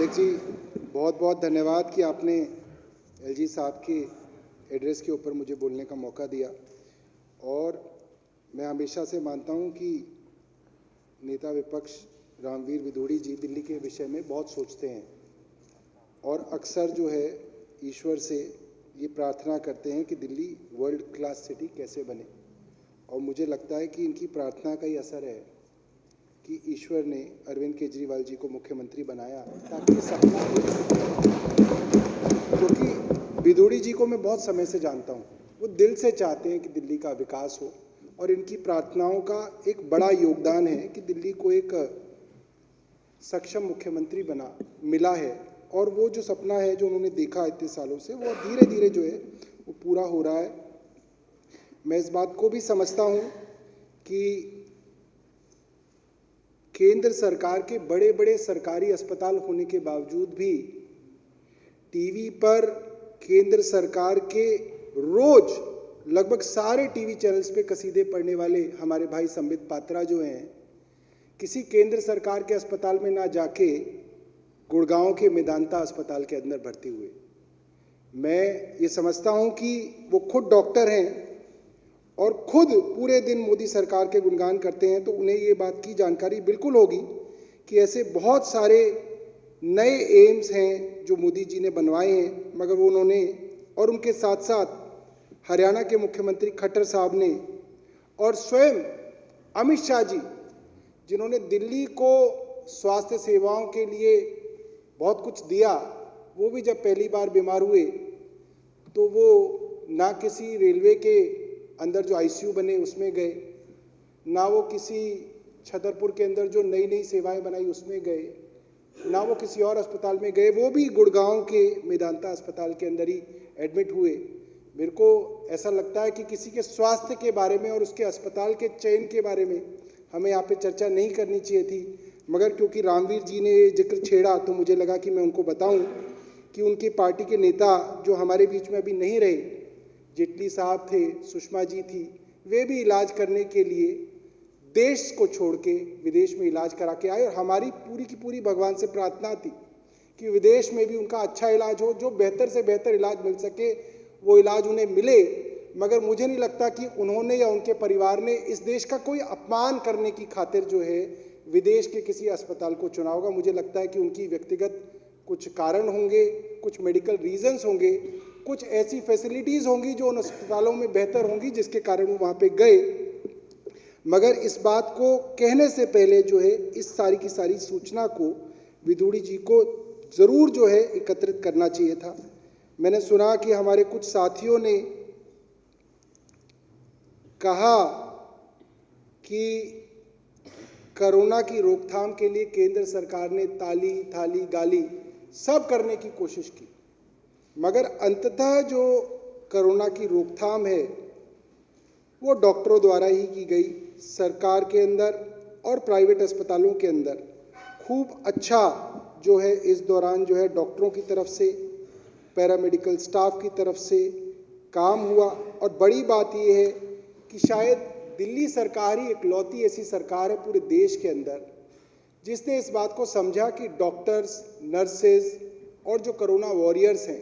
अध्यक्ष जी, बहुत बहुत धन्यवाद कि आपने एलजी साहब के एड्रेस के ऊपर मुझे बोलने का मौका दिया। और मैं हमेशा से मानता हूं कि नेता विपक्ष रामवीर विदोड़ी जी दिल्ली के विषय में बहुत सोचते हैं और अक्सर जो है ईश्वर से ये प्रार्थना करते हैं कि दिल्ली वर्ल्ड क्लास सिटी कैसे बने। और मुझे लगता है कि इनकी प्रार्थना का ही असर है कि ईश्वर ने अरविंद केजरीवाल जी को मुख्यमंत्री बनाया ताकि सपना, क्योंकि विदोड़ी जी को मैं बहुत समय से जानता हूँ, वो दिल से चाहते हैं कि दिल्ली का विकास हो और इनकी प्रार्थनाओं का एक बड़ा योगदान है कि दिल्ली को एक सक्षम मुख्यमंत्री बना मिला है। और वो जो सपना है जो उन्होंने देखा इतने सालों से, वो धीरे धीरे जो है वो पूरा हो रहा है। मैं इस बात को भी समझता हूँ कि केंद्र सरकार के बड़े बड़े सरकारी अस्पताल होने के बावजूद भी टीवी पर केंद्र सरकार के रोज लगभग सारे टीवी चैनल्स पे कसीदे पढ़ने वाले हमारे भाई संबित पात्रा जो हैं, किसी केंद्र सरकार के अस्पताल में ना जाके गुड़गांव के मेदांता अस्पताल के अंदर भर्ती हुए। मैं ये समझता हूं कि वो खुद डॉक्टर हैं और खुद पूरे दिन मोदी सरकार के गुणगान करते हैं, तो उन्हें ये बात की जानकारी बिल्कुल होगी कि ऐसे बहुत सारे नए एम्स हैं जो मोदी जी ने बनवाए हैं, मगर वो उन्होंने और उनके साथ साथ हरियाणा के मुख्यमंत्री खट्टर साहब ने और स्वयं अमित शाह जी, जिन्होंने दिल्ली को स्वास्थ्य सेवाओं के लिए बहुत कुछ दिया, वो भी जब पहली बार बीमार हुए तो वो ना किसी रेलवे के अंदर जो आईसीयू बने उसमें गए, ना वो किसी छतरपुर के अंदर जो नई नई सेवाएं बनाई उसमें गए, ना वो किसी और अस्पताल में गए, वो भी गुड़गांव के मेदांता अस्पताल के अंदर ही एडमिट हुए। मेरे को ऐसा लगता है कि किसी के स्वास्थ्य के बारे में और उसके अस्पताल के चयन के बारे में हमें यहाँ पे चर्चा नहीं करनी चाहिए थी, मगर क्योंकि रामवीर जी ने जिक्र छेड़ा तो मुझे लगा कि मैं उनको बताऊं कि उनकी पार्टी के नेता जो हमारे बीच में अभी नहीं रहे, जेटली साहब थे, सुषमा जी थी, वे भी इलाज करने के लिए देश को छोड़ के विदेश में इलाज करा के आए। और हमारी पूरी की पूरी भगवान से प्रार्थना थी कि विदेश में भी उनका अच्छा इलाज हो, जो बेहतर से बेहतर इलाज मिल सके वो इलाज उन्हें मिले। मगर मुझे नहीं लगता कि उन्होंने या उनके परिवार ने इस देश का कोई अपमान करने की खातिर जो है विदेश के किसी अस्पताल को चुना होगा। मुझे लगता है कि उनकी व्यक्तिगत कुछ कारण होंगे, कुछ मेडिकल रीजंस होंगे, कुछ ऐसी फैसिलिटीज़ होंगी जो उन अस्पतालों में बेहतर होंगी जिसके कारण वो वहाँ पे गए। मगर इस बात को कहने से पहले जो है इस सारी की सारी सूचना को विदोड़ी जी को ज़रूर जो है एकत्रित करना चाहिए था। मैंने सुना कि हमारे कुछ साथियों ने कहा कि कोरोना की रोकथाम के लिए केंद्र सरकार ने ताली थाली गाली सब करने की कोशिश की, मगर अंततः जो कोरोना की रोकथाम है वो डॉक्टरों द्वारा ही की गई। सरकार के अंदर और प्राइवेट अस्पतालों के अंदर खूब अच्छा जो है इस दौरान जो है डॉक्टरों की तरफ से, पैरामेडिकल स्टाफ की तरफ से काम हुआ। और बड़ी बात ये है कि शायद दिल्ली सरकार ही इकलौती ऐसी सरकार है पूरे देश के अंदर जिसने इस बात को समझा कि डॉक्टर्स, नर्सेज और जो कोरोना वॉरियर्स हैं,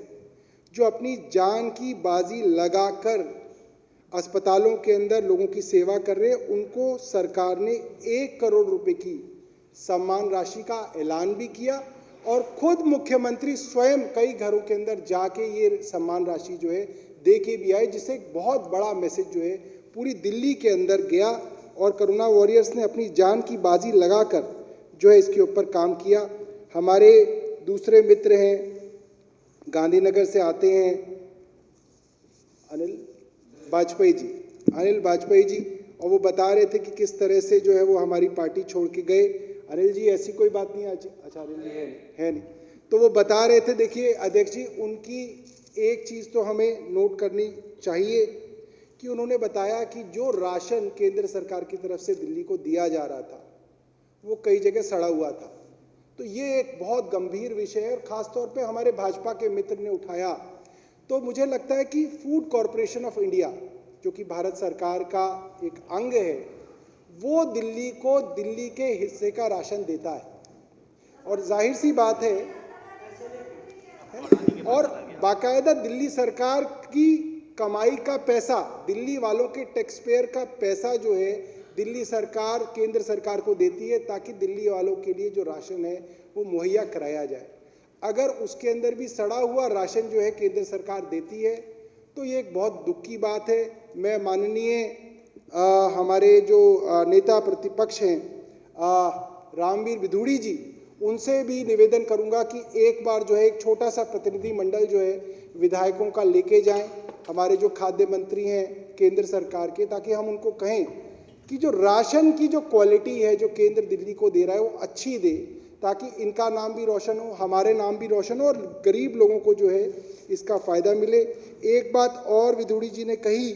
जो अपनी जान की बाजी लगाकर अस्पतालों के अंदर लोगों की सेवा कर रहे हैं, उनको सरकार ने 1 करोड़ रुपए की सम्मान राशि का ऐलान भी किया और खुद मुख्यमंत्री स्वयं कई घरों के अंदर जाके ये सम्मान राशि जो है दे के भी आए, जिससे एक बहुत बड़ा मैसेज जो है पूरी दिल्ली के अंदर गया। और कोरोना वॉरियर्स ने अपनी जान की बाजी लगाकर जो है इसके ऊपर काम किया। हमारे दूसरे मित्र हैं, गांधीनगर से आते हैं अनिल वाजपेयी जी, और वो बता रहे थे कि किस तरह से जो है वो हमारी पार्टी छोड़ के गए। अनिल जी ऐसी कोई बात नहीं, अच्छा अनिल जी है नहीं, तो वो बता रहे थे। देखिए अध्यक्ष जी, उनकी एक चीज़ तो हमें नोट करनी चाहिए कि उन्होंने बताया कि जो राशन केंद्र सरकार की तरफ से दिल्ली को दिया जा रहा था वो कई जगह सड़ा हुआ था। तो ये एक बहुत गंभीर विषय है और ख़ास तौर पे हमारे भाजपा के मित्र ने उठाया। तो मुझे लगता है कि फूड कॉरपोरेशन ऑफ इंडिया, जो कि भारत सरकार का एक अंग है, वो दिल्ली को दिल्ली के हिस्से का राशन देता है। और जाहिर सी बात है और बाकायदा दिल्ली सरकार की कमाई का पैसा, दिल्ली वालों के टैक्स पेयर का पैसा जो है दिल्ली सरकार केंद्र सरकार को देती है ताकि दिल्ली वालों के लिए जो राशन है वो मुहैया कराया जाए। अगर उसके अंदर भी सड़ा हुआ राशन जो है केंद्र सरकार देती है तो ये एक बहुत दुख की बात है। मैं माननीय हमारे जो नेता प्रतिपक्ष हैं रामवीर विधूड़ी जी, उनसे भी निवेदन करूंगा कि एक बार जो है एक छोटा सा प्रतिनिधि मंडल जो है विधायकों का लेके जाएं, हमारे जो खाद्य मंत्री हैं केंद्र सरकार के, ताकि हम उनको कहें कि जो राशन की जो क्वालिटी है जो केंद्र दिल्ली को दे रहा है वो अच्छी दे, ताकि इनका नाम भी रोशन हो, हमारे नाम भी रोशन हो और गरीब लोगों को जो है इसका फ़ायदा मिले। एक बात और विधूड़ी जी ने कही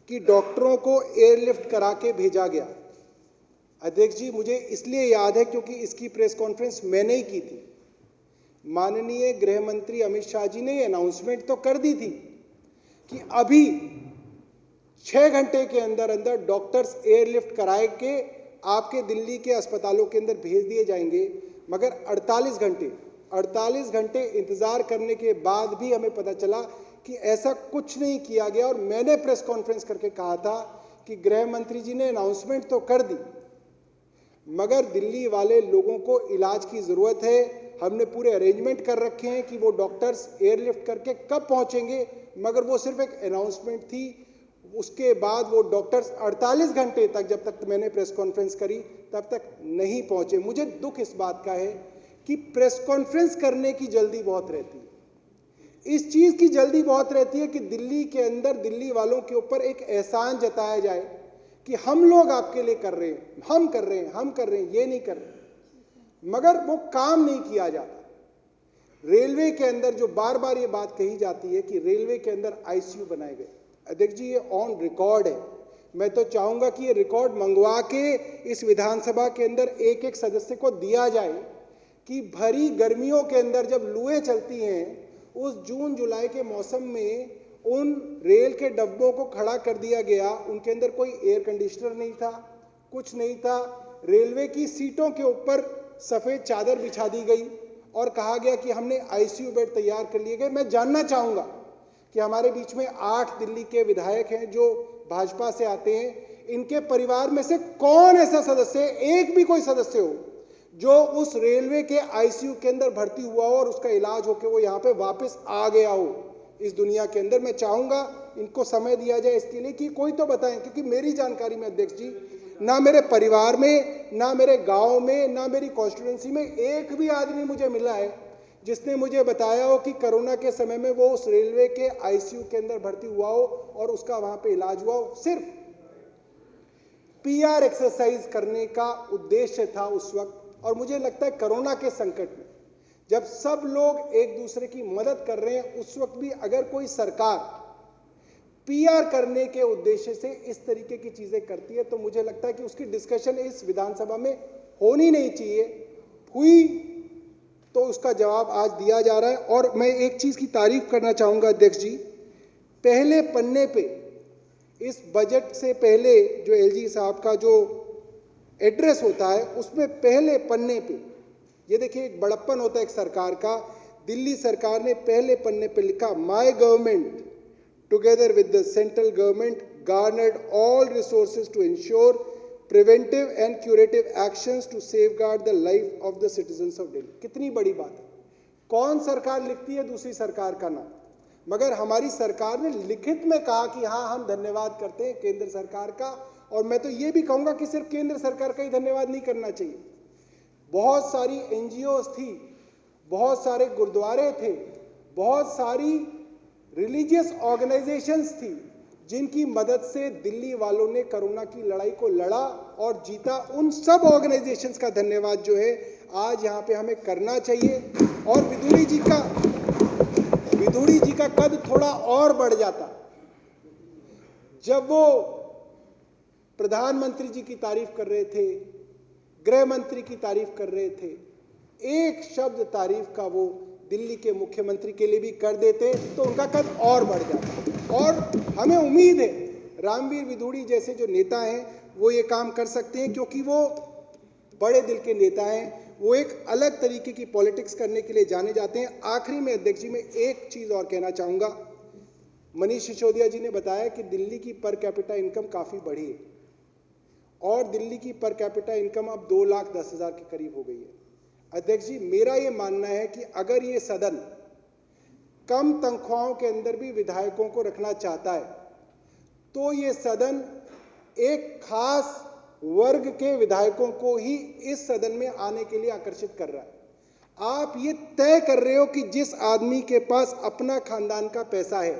कि डॉक्टरों को एयरलिफ्ट करा के भेजा गया। अध्यक्ष जी, मुझे इसलिए याद है क्योंकि इसकी प्रेस कॉन्फ्रेंस मैंने ही की थी। माननीय गृह मंत्री अमित शाह जी ने अनाउंसमेंट तो कर दी थी कि अभी 6 घंटे के अंदर अंदर डॉक्टर्स एयरलिफ्ट कराए के आपके दिल्ली के अस्पतालों के अंदर भेज दिए जाएंगे, मगर 48 घंटे इंतजार करने के बाद भी हमें पता चला कि ऐसा कुछ नहीं किया गया। और मैंने प्रेस कॉन्फ्रेंस करके कहा था कि गृह मंत्री जी ने अनाउंसमेंट तो कर दी, मगर दिल्ली वाले लोगों को इलाज की ज़रूरत है। हमने पूरे अरेंजमेंट कर रखे हैं कि वो डॉक्टर्स एयरलिफ्ट करके कब पहुंचेंगे, मगर वो सिर्फ एक अनाउंसमेंट थी। उसके बाद वो डॉक्टर्स 48 घंटे तक, जब तक मैंने प्रेस कॉन्फ्रेंस करी तब तक नहीं पहुंचे। मुझे दुख इस बात का है कि प्रेस कॉन्फ्रेंस करने की जल्दी बहुत रहती है, इस चीज़ की जल्दी बहुत रहती है कि दिल्ली के अंदर दिल्ली वालों के ऊपर एक एहसान जताया जाए कि हम लोग आपके लिए कर रहे हैं, हम कर रहे हैं, ये नहीं कर रहे, मगर वो काम नहीं किया जाता। रेलवे के अंदर जो बार बार ये बात कही जाती है कि रेलवे के अंदर आईसीयू बनाए गए, अध्यक्ष जी ये ऑन रिकॉर्ड है। मैं तो चाहूंगा कि ये रिकॉर्ड मंगवा के इस विधानसभा के अंदर एक एक सदस्य को दिया जाए कि भरी गर्मियों के अंदर जब लुएं चलती हैं, उस जून जुलाई के मौसम में उन रेल के डब्बों को खड़ा कर दिया गया, उनके अंदर कोई एयर कंडीशनर नहीं था, कुछ नहीं था। रेलवे की सीटों के ऊपर सफ़ेद चादर बिछा दी गई और कहा गया कि हमने आईसीयू बेड तैयार कर लिए गए। मैं जानना चाहूँगा कि हमारे बीच में 8 दिल्ली के विधायक हैं जो भाजपा से आते हैं, इनके परिवार में से कौन ऐसा सदस्य है, एक भी कोई सदस्य हो जो उस रेलवे के आईसीयू के अंदर भर्ती हुआ हो और उसका इलाज होकर वो यहाँ पे वापस आ गया हो इस दुनिया के अंदर। मैं चाहूँगा इनको समय दिया जाए इसके लिए कि कोई तो बताएं, क्योंकि मेरी जानकारी में अध्यक्ष जी ना मेरे परिवार में, ना मेरे गांव में, ना मेरी कॉन्स्टिट्यूंसी में एक भी आदमी मुझे मिला है जिसने मुझे बताया हो कि कोरोना के समय में वो उस रेलवे के आईसीयू के अंदर भर्ती हुआ हो और उसका वहां पे इलाज हुआ हो। सिर्फ पीआर एक्सरसाइज करने का उद्देश्य था उस वक्त। और मुझे लगता है कोरोना के संकट में जब सब लोग एक दूसरे की मदद कर रहे हैं, उस वक्त भी अगर कोई सरकार पीआर करने के उद्देश्य से इस तरीके की चीजें करती है तो मुझे लगता है कि उसकी डिस्कशन इस विधानसभा में होनी नहीं चाहिए। हुई तो उसका जवाब आज दिया जा रहा है। और मैं एक चीज की तारीफ करना चाहूंगा अध्यक्ष जी, पहले पन्ने पे इस बजट से पहले जो एलजी साहब का जो एड्रेस होता है उसमें पहले पन्ने पे ये देखिए एक बड़प्पन होता है एक सरकार का। दिल्ली सरकार ने पहले पन्ने पे लिखा, my government together with the central government garnered all resources to ensure preventive and curative actions to safeguard the life of the citizens of Delhi. कितनी बड़ी बात है। कौन सरकार लिखती है दूसरी सरकार का नाम, मगर हमारी सरकार ने लिखित में कहा कि हाँ हम धन्यवाद करते हैं केंद्र सरकार का। और मैं तो ये भी कहूँगा कि सिर्फ केंद्र सरकार का ही धन्यवाद नहीं करना चाहिए, बहुत सारी एनजीओज थी, बहुत सारे गुरुद्वारे थे, बहुत सारी रिलीजियस ऑर्गेनाइजेशंस थी जिनकी मदद से दिल्ली वालों ने कोरोना की लड़ाई को लड़ा और जीता। उन सब ऑर्गेनाइजेशंस का धन्यवाद जो है आज यहाँ पे हमें करना चाहिए। और विधूड़ी जी का कद थोड़ा और बढ़ जाता जब वो प्रधानमंत्री जी की तारीफ कर रहे थे, गृह मंत्री की तारीफ कर रहे थे, एक शब्द तारीफ का वो दिल्ली के मुख्यमंत्री के लिए भी कर देते तो उनका कद और बढ़ जाता। और हमें उम्मीद है रामवीर विधूड़ी जैसे जो नेता हैं वो ये काम कर सकते हैं, क्योंकि वो बड़े दिल के नेता हैं, वो एक अलग तरीके की पॉलिटिक्स करने के लिए जाने जाते हैं। आखिरी में अध्यक्ष जी मैं एक चीज़ और कहना चाहूँगा। मनीष सिसोदिया जी ने बताया कि दिल्ली की पर कैपिटा इनकम काफ़ी बढ़ी है और दिल्ली की पर कैपिटा इनकम अब 2,10,000 के करीब हो गई है। अध्यक्ष जी मेरा ये मानना है कि अगर ये सदन कम तनख्वाहों के अंदर भी विधायकों को रखना चाहता है तो ये सदन एक खास वर्ग के विधायकों को ही इस सदन में आने के लिए आकर्षित कर रहा है। आप ये तय कर रहे हो कि जिस आदमी के पास अपना खानदान का पैसा है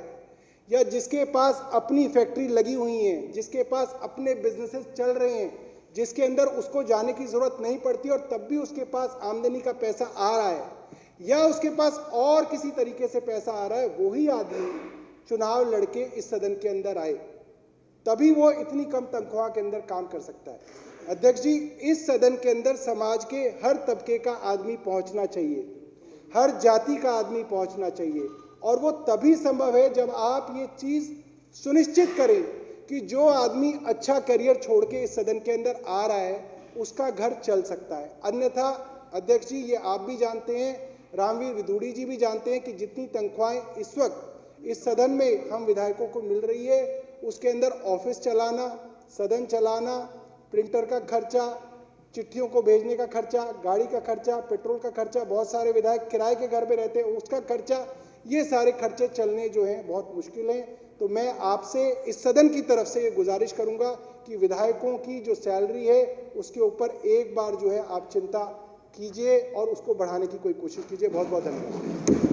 या जिसके पास अपनी फैक्ट्री लगी हुई है, जिसके पास अपने बिजनेसेस चल रहे हैं, जिसके अंदर उसको जाने की जरूरत नहीं पड़ती और तब भी उसके पास आमदनी का पैसा आ रहा है या उसके पास और किसी तरीके से पैसा आ रहा है, वही आदमी चुनाव लड़के इस सदन के अंदर आए, तभी वो इतनी कम तनख्वाह के अंदर काम कर सकता है। अध्यक्ष जी इस सदन के अंदर समाज के हर तबके का आदमी पहुंचना चाहिए, हर जाति का आदमी पहुंचना चाहिए और वो तभी संभव है जब आप ये चीज़ सुनिश्चित करें कि जो आदमी अच्छा करियर छोड़ के इस सदन के अंदर आ रहा है उसका घर चल सकता है। अन्यथा अध्यक्ष जी ये आप भी जानते हैं, रामवीर विदुड़ी जी भी जानते हैं कि जितनी तनख्वाहें इस वक्त इस सदन में हम विधायकों को मिल रही है उसके अंदर ऑफिस चलाना, सदन चलाना, प्रिंटर का खर्चा, चिट्ठियों को भेजने का खर्चा, गाड़ी का खर्चा, पेट्रोल का खर्चा, बहुत सारे विधायक किराए के घर में रहते हैं उसका खर्चा, ये सारे खर्चे चलने जो हैं बहुत मुश्किल हैं। तो मैं आपसे इस सदन की तरफ से ये गुजारिश करूंगा कि विधायकों की जो सैलरी है उसके ऊपर एक बार जो है आप चिंता कीजिए और उसको बढ़ाने की कोई कोशिश कीजिए। बहुत बहुत धन्यवाद।